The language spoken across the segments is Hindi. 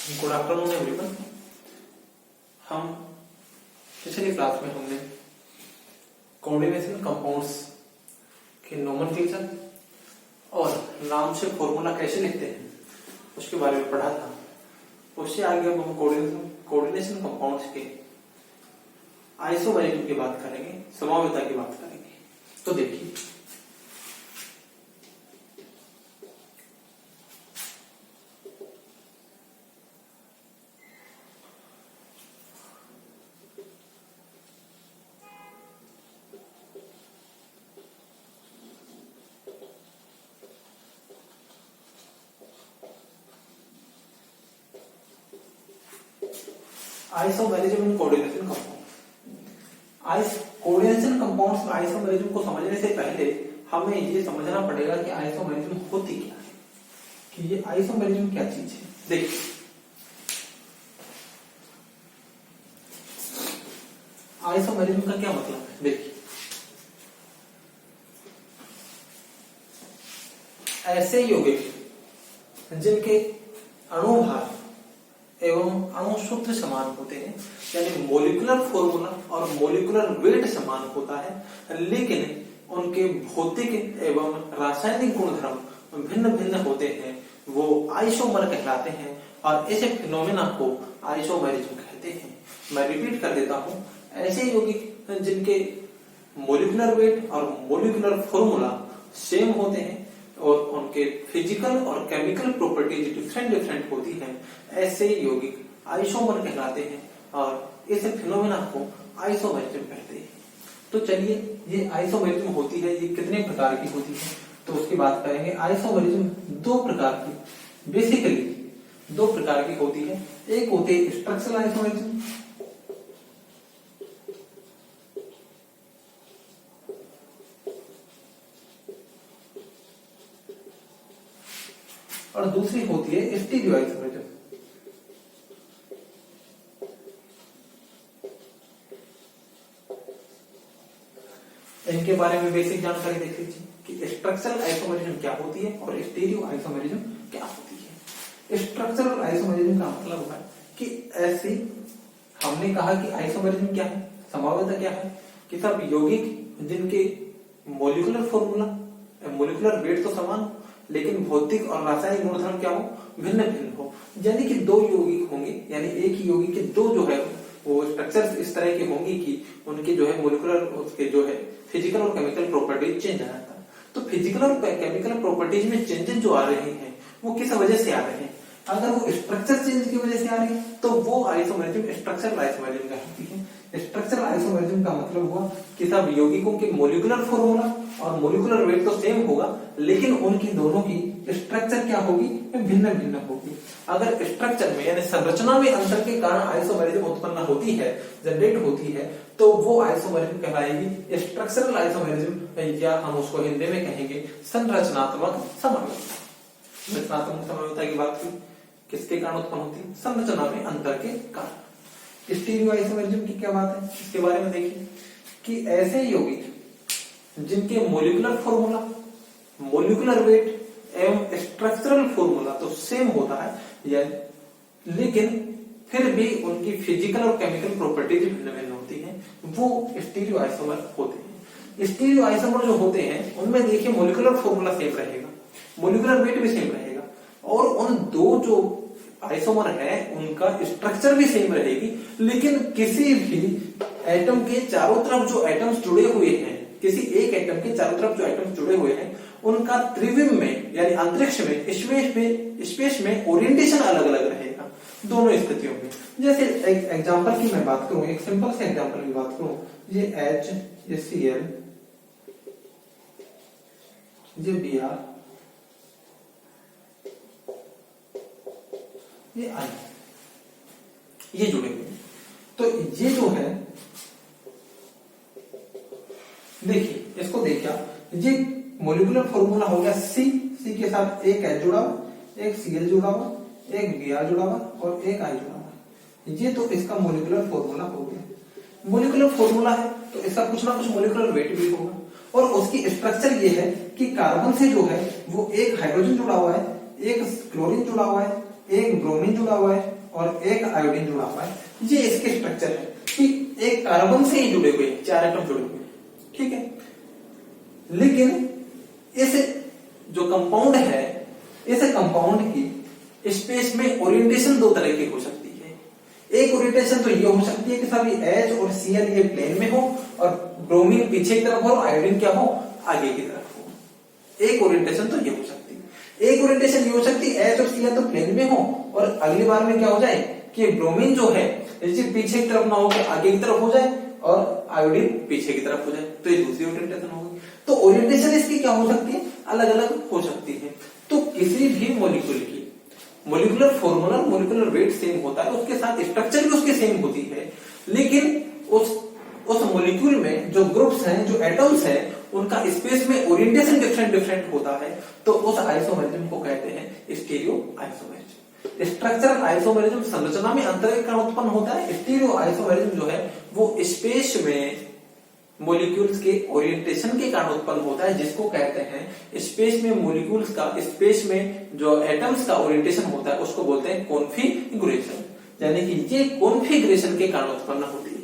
Good afternoon everyone. हम पिछली क्लास में हमने कोऑर्डिनेशन कंपाउंड्स के नोमेनक्लेचर और नाम से फॉर्मूला कैसे लिखते हैं उसके बारे में पढ़ा था। उससे आगे अब हम कोऑर्डिनेशन कंपाउंड्स के आइसोमरिज्म की बात करेंगे, समावेता की बात करेंगे। तो देखिए, isomerism in coordination compound. Coordination compounds में आइसोमेरिज्म को समझने से पहले हमें ये समझना पड़ेगा कि आइसोमेरिज्म होती क्या है, कि ये आइसोमेरिज्म क्या चीज है। देखिए, आइसोमेरिज्म का क्या मतलब है। देखिए, ऐसे यौगिक जिनके अणुभार एवं अणुसूत्र समान होते हैं, यानी मोलिकुलर फॉर्मूला और मोलिकुलर वेट समान होता है, लेकिन उनके भौतिक एवं रासायनिक गुणधर्म भिन्न भिन्न होते हैं, वो आइसोमर कहलाते हैं और ऐसे फिनोमेना को आइसोमेरिज्म कहते हैं। मैं रिपीट कर देता हूं, ऐसे यौगिक जिनके मोलिकुलर वेट और मोलिकुलर फॉर्मूला सेम होते हैं और उनके फिजिकल और केमिकल प्रॉपर्टीज डिफरेंट होती हैं, ऐसे यौगिक आइसोमर कहलाते हैं और इस फिनोमेना को आइसोमेरिज्म कहते हैं। तो चलिए, ये आइसोमेरिज्म होती है, ये कितने प्रकार की होती है तो उसकी बात करेंगे। आइसोमेरिज्म दो प्रकार की, बेसिकली दो प्रकार की होती है। एक होती है स्ट्रक्चरल आइसोमेरिज्म और दूसरी होती है स्टीरियो आइसोमेरिज्म। इनके बारे में बेसिक जानकारी देख लीजिए कि स्ट्रक्चरल आइसोमेरिज्म क्या होती है और स्टीरियो आइसोमेरिज्म क्या होती है। स्ट्रक्चरल आइसोमेरिज्म का मतलब है कि ऐसी, हमने कहा कि आइसोमेरिज्म क्या है, समावेता क्या है, कि सब यौगिक जिनके मोलिकुलर फॉर्मूला मोलिकुलर वेट तो समान लेकिन भौतिक और रासायनिक गुणधर्म क्या हो, भिन्न भिन्न हो। यानी कि दो यौगिक होंगे, यानी एक ही यौगिक के दो जो है वो स्ट्रक्चर इस तरह की होंगी कि उनके जो है मोलिकुलर, उसके जो है फिजिकल और केमिकल प्रॉपर्टीज चेंज आ जाता है। तो फिजिकल और केमिकल प्रॉपर्टीज में चेंजेस जो आ रहे हैं वो किस वजह से आ रहे हैं। अगर वो स्ट्रक्चर चेंज की वजह से आ रही है तो वो आइसोमेरिज्म स्ट्रक्चरल आइसोमेरिज्म कहलाती है। स्ट्रक्चरल आइसोमेरिज्म का मतलब हुआ कि सब यौगिकों के मोलिकुलर फॉर्मूला और मोलिकुलर वेट तो सेम होगा, लेकिन उनकी दोनों की स्ट्रक्चर क्या होगी, भिन्न भिन्न होगी। अगर स्ट्रक्चर में यानी संरचना में अंतर के कारण आइसोमेरिज्म उत्पन्न होती है, जनरेट होती है, तो वो आइसोमेरिज्म कहलाएगी स्ट्रक्चरल आइसोमेरिज्म, या हम उसको हिंदी में कहेंगे संरचनात्मक समावेता। संरचनात्मक समावेता की बात हुई, किसके कारण उत्पन्न होती है, संरचना में अंतर के कारण। स्टीरियो आइसोमेरिज्म की क्या बात है, इसके बारे में देखिए कि ऐसे यौगिक जिनके मोलिकुलर फॉर्मूला, मोलिकुलर वेट एवं स्ट्रक्चरल फॉर्मूला तो सेम होता है, लेकिन फिर भी उनकी फिजिकल और केमिकल प्रॉपर्टीज भिन्न भिन्न होती हैं, वो स्टीरियो आइसोमर होते हैं। स्टीरियो आइसोमर जो होते हैं उनमें देखिए मोलिकुलर फॉर्मूला सेम रहेगा, मोलिकुलर वेट भी सेम रहेगा और उन दो जो आइसोमर है उनका स्ट्रक्चर भी सेम रहेगी, लेकिन किसी भी एटम के चारों तरफ जो एटम्स जुड़े हुए हैं, किसी एक एटम के चारों तरफ जो एटम्स जुड़े हुए हैं, उनका त्रिविम में यानी अंतरिक्ष में, स्पेस में ओरिएंटेशन अलग अलग रहेगा दोनों स्थितियों में। जैसे एक एग्जांपल की मैं बात करूं, एक सिंपल से एग्जांपल की बात करूं, ये H, ये Cl, ये Br, ये I, ये जुड़े हुए हैं। तो ये जो है, देखिए इसको देखिए, ये मोलिकुलर फॉर्मूला हो गया C के साथ एक H जुड़ा हुआ, एक Cl जुड़ा हुआ, एक Br जुड़ा हुआ और एक I जुड़ा हुआ। ये तो इसका मोलिकुलर फॉर्मूला हो गया। मोलिकुलर फॉर्मूला है तो इसका कुछ ना कुछ मोलिकुलर वेट भी होगा और उसकी स्ट्रक्चर ये है कि कार्बन से जो है वो एक हाइड्रोजन जुड़ा हुआ है, एक क्लोरीन जुड़ा हुआ है, एक ब्रोमीन जुड़ा हुआ है और एक आयोडीन जुड़ा हुआ है। ये इसके स्ट्रक्चर है कि एक कार्बन से ही जुड़े हुए हैं, 4 एटम जुड़े हुए हैं, ठीक है। लेकिन इस जो कंपाउंड है, इस कंपाउंड की स्पेस में ओरिएंटेशन 2 तरह की हो सकती है। एक ओरिएंटेशन तो ये हो सकती है कि सभी H और Cl ये प्लेन में हो और ब्रोमीन पीछे की तरफ हो और आयोडीन क्या हो, आगे की तरफ हो। एक ओरिएंटेशन तो ये हो सकती है। एक ओरिएंटेशन ये हो सकती है H और Cl तो प्लेन में हो और अगली बार में क्या हो जाए कि ब्रोमीन जो है पीछे की तरफ ना हो, आगे की तरफ हो जाए और आयोडीन पीछे की तरफ हो जाए, तो ये दूसरी ओरिएंटेशन होगी। तो ओरिएंटेशन इसकी क्या हो सकती है, अलग अलग हो सकती है। तो किसी भी मॉलिक्यूल की molecular formula, molecular weight same होता है, उसके साथ स्ट्रक्चर भी उसके सेम होती है, लेकिन उस मॉलिक्यूल में जो ग्रुप्स हैं, जो एटम्स हैं, उनका स्पेस में ओरिएंटेशन डिफरेंट होता है। तो उस आइसोमेरिज्म को कहते हैं स्टीरियो आइसोमेरिज्म। स्ट्रक्चरल आइसोमेरिज्म संरचना में अंतर के कारण उत्पन्न होता है। स्टीरियो आइसोमेरिज्म जो है वो स्पेस में मॉलिक्यूल्स के ओरिएंटेशन के कारण उत्पन्न होता है, जिसको कहते हैं स्पेस में मॉलिक्यूल्स का, स्पेस में जो एटम्स का ओरिएंटेशन होता है उसको बोलते हैं कॉन्फिगरेशन। यानी कि ये कॉन्फिगरेशन के कारण उत्पन्न होती है।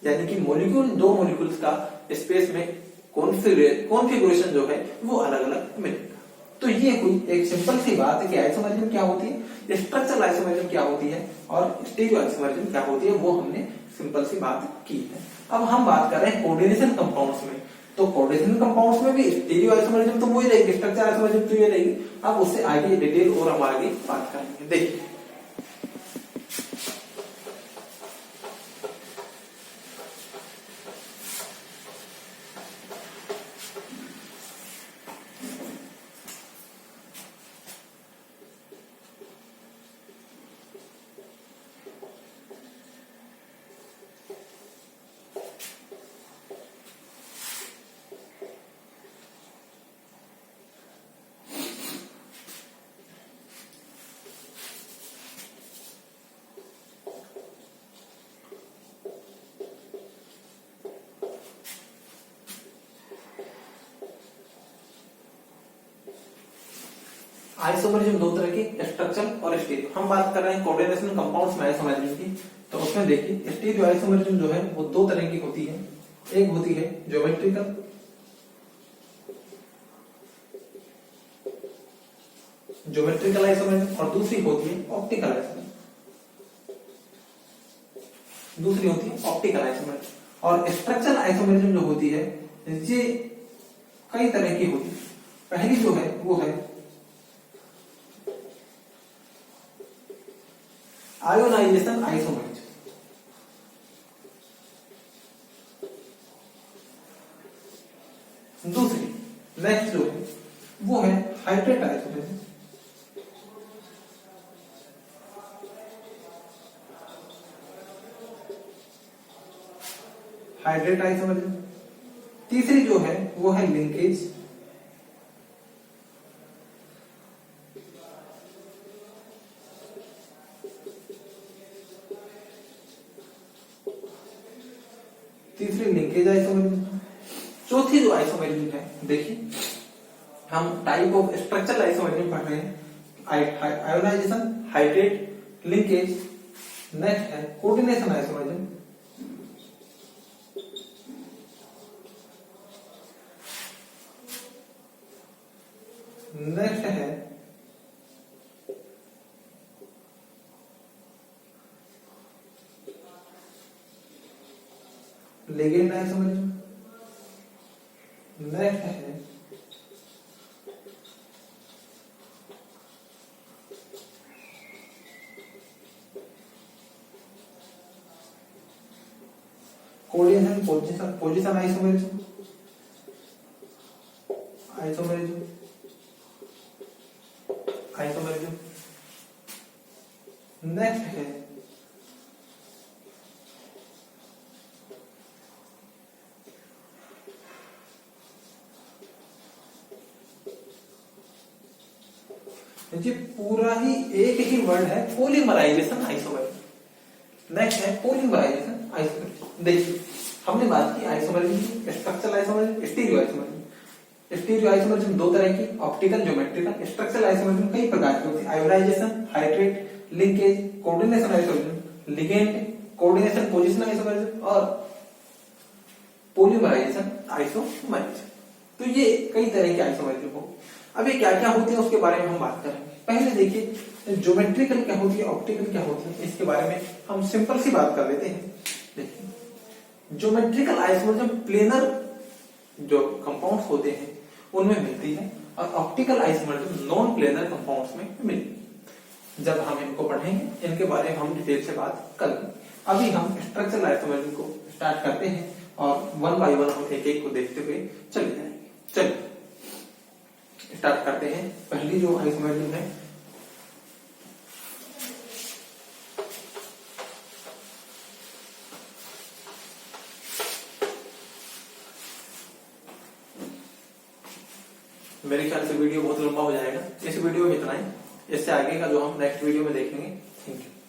यानी कि मॉलिक्यूल, 2 मॉलिक्यूल्स का स्पेस में कॉन्फिगरेशन जो है वो अलग अलग मिलेगा। तो ये कोई एक सिंपल सी बात है कि आइसोमेरिज्म क्या होती है, स्ट्रक्चरल आइसोमेरिज्म क्या होती है और स्टीरियो आइसोमेरिज्म क्या होती है, वो हमने सिंपल सी बात की है। अब हम बात कर रहे हैं कोऑर्डिनेशन कंपाउंड्स में। तो कोऑर्डिनेशन कंपाउंड्स में भी स्टीरियो आइसोमेरिज्म तो वही रहेगी, स्ट्रक्चर आइसोमेरिज्म तो ये रहेगी। अब उससे आगे डिटेल और हम आगे बात करेंगे। देखिए आइसोमेरिज्म 2 तरह की, स्ट्रक्चरल और स्टीरियो। हम बात कर रहे हैं कोऑर्डिनेशन कंपाउंड्स में आइसोमेरिज्म की। तो उसमें देखिए स्टीरियो आइसोमेरिज्म जो है वो 2 तरह की होती है। एक होती है ज्योमेट्रिकल, आइसोमेरिज्म, और दूसरी होती है ऑप्टिकल आइसोमेरिज्म। और स्ट्रक्चरल आइसोमेरिज्म जो होती है ये कई तरह की होती है। पहली जो है वो है आयोनाइजेशन आइसोमेरिज्म। दूसरी नेक्स्ट जो है वो है हाइड्रेट आइसोमेरिज्म। तीसरी जो है वो है लिंकेज। आइसोमेरिज्म। चौथी जो आइसोमेरिज्म है, देखिए हम टाइप ऑफ स्ट्रक्चरल आइसोमेरिज्म पढ़ रहे हैं। आयोनाइजेशन, हाइड्रेट, लिंकेज, नेक्स्ट है कोऑर्डिनेशन आइसोमेरिज्म, नेक्स्ट है लिगेंड आइसोमेरिज्म, नेक्स्ट है कोऑर्डिनेशन पोजीशन आइसोमेरिज्म, नेक्स्ट है जी पूरा ही एक ही वर्ड है पॉलीमराइजेशन आइसोमेरिज्म। नेक्स्ट है पॉलीमराइजेशन आइसोमेरिज्म। देखिए हमने बात की आइसोमेरिज्म की, structural isomerism, stereo isomerism. Stereo isomerism दो तरह की, ऑप्टिकल, ज्योमेट्रिकल। स्ट्रक्चरल आइसोमरिज्म कई प्रकार की होती है, ionisation, hydrate, linkage, coordination isomerism, ligand, coordination, position isomerism और पॉलीमराइजेशन आइसोमरिज्म। तो ये कई तरह के आइसोमरिज्म हो। अब ये क्या क्या होते हैं उसके बारे में हम बात करेंगे। पहले देखिए ज्योमेट्रिकल क्या होती है, ऑप्टिकल क्या होती है, इसके बारे में हम सिंपल सी बात कर लेते हैं। देखिए ज्योमेट्रिकल आइसोमरिज्म प्लेनर जो कंपाउंड्स होते हैं उनमें मिलती है, और optical isomerism non planar compounds में मिलती है। जब हम इनको पढ़ेंगे इनके बारे में हम डिटेल से बात करेंगे। अभी हम स्ट्रक्चरल आइसोमरिज्म को स्टार्ट करते हैं और वन बाय वन हम एक एक को देखते हुए चले जाएंगे। चलिए स्टार्ट करते हैं। पहली जो आइसोमरिज्म है मेरे ख्याल से वीडियो बहुत लंबा हो जाएगा, इस वीडियो में इतना ही। इससे आगे का जो हम नेक्स्ट वीडियो में देखेंगे। Thank you.